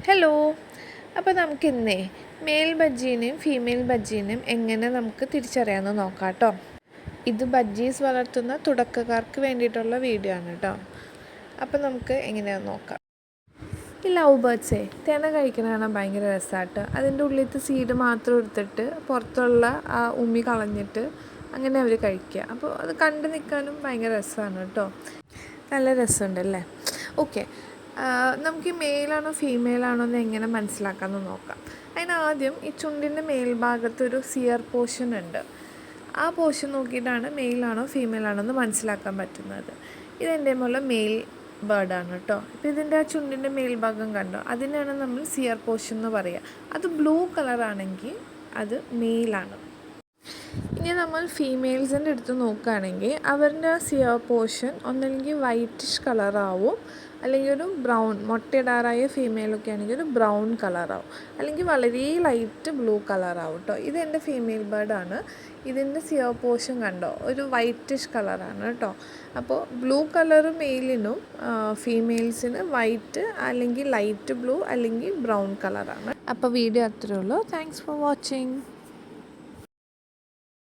Hello. അപ്പോൾ നമുക്കിന്നേ mail ബജ്ജീനെയും female ബജ്ജീനെയും എങ്ങനെ നമുക്ക് തിരിച്ചറിയാമെന്ന് നോക്കാം കേട്ടോ. ഇത് ബജ്ജീസ് വളർത്തുന്ന തുടക്കക്കാർക്ക് വേണ്ടിയിട്ടുള്ള വീഡിയോ ആണ് കേട്ടോ. അപ്പോൾ നമുക്ക് എങ്ങനെയാണെന്ന് നോക്കാം. ഈ ലവ് ബേർഡ്സേ തേന കഴിക്കണതാണ് ഭയങ്കര രസമായിട്ട്. അതിൻ്റെ ഉള്ളിലത്തെ സീഡ് മാത്രം എടുത്തിട്ട് പുറത്തുള്ള ആ ഉമ്മി കളഞ്ഞിട്ട് അങ്ങനെ അവർ കഴിക്കുക. അപ്പോൾ അത് കണ്ടു നിൽക്കാനും ഭയങ്കര രസമാണ് കേട്ടോ. നല്ല രസമുണ്ടല്ലേ. ഓക്കെ, നമുക്ക് ഈ മെയിലാണോ ഫീമെയിലാണോ എന്ന് എങ്ങനെ മനസ്സിലാക്കാമെന്ന് നോക്കാം. അതിനാദ്യം ഈ ചുണ്ടിൻ്റെ മേൽഭാഗത്തൊരു സിയർ പോർഷൻ ഉണ്ട്. ആ പോർഷൻ നോക്കിയിട്ടാണ് മെയിലാണോ ഫീമെയിലാണോ എന്ന് മനസ്സിലാക്കാൻ പറ്റുന്നത്. ഇതെൻ്റെ പോലെ മെയിൽ ബേർഡാണ് കേട്ടോ. അപ്പോൾ ഇതിൻ്റെ ആ ചുണ്ടിൻ്റെ മേൽഭാഗം കണ്ടോ, അതിനാണ് നമ്മൾ സിയർ പോർഷൻ എന്ന് പറയുക. അത് ബ്ലൂ കളറാണെങ്കിൽ അത് മെയിലാണ്. ഇനി നമ്മൾ ഫീമെയിൽസിൻ്റെ അടുത്ത് നോക്കുകയാണെങ്കിൽ അവരുടെ സിയർ പോർഷൻ ഒന്നല്ലെങ്കിൽ വൈറ്റിഷ് കളറാവും, അല്ലെങ്കിൽ ഒരു ബ്രൗൺ, മുട്ടയിടാറായ ഫീമെയിലൊക്കെ ആണെങ്കിൽ ഒരു ബ്രൗൺ കളറാവും, അല്ലെങ്കിൽ വളരെ ലൈറ്റ് ബ്ലൂ കളറാവും കേട്ടോ. ഇതെൻ്റെ ഫീമെയിൽ ബേർഡാണ്. ഇതിൻ്റെ സിയർ പോർഷൻ കണ്ടോ, ഒരു വൈറ്റിഷ് കളറാണ് കേട്ടോ. അപ്പോൾ ബ്ലൂ കളർ മെയിലിനും ഫീമെയിൽസിന് വൈറ്റ് അല്ലെങ്കിൽ ലൈറ്റ് ബ്ലൂ അല്ലെങ്കിൽ ബ്രൗൺ കളറാണ്. അപ്പോൾ വീഡിയോ അത്രയേ ഉള്ളൂ. Thanks for watching.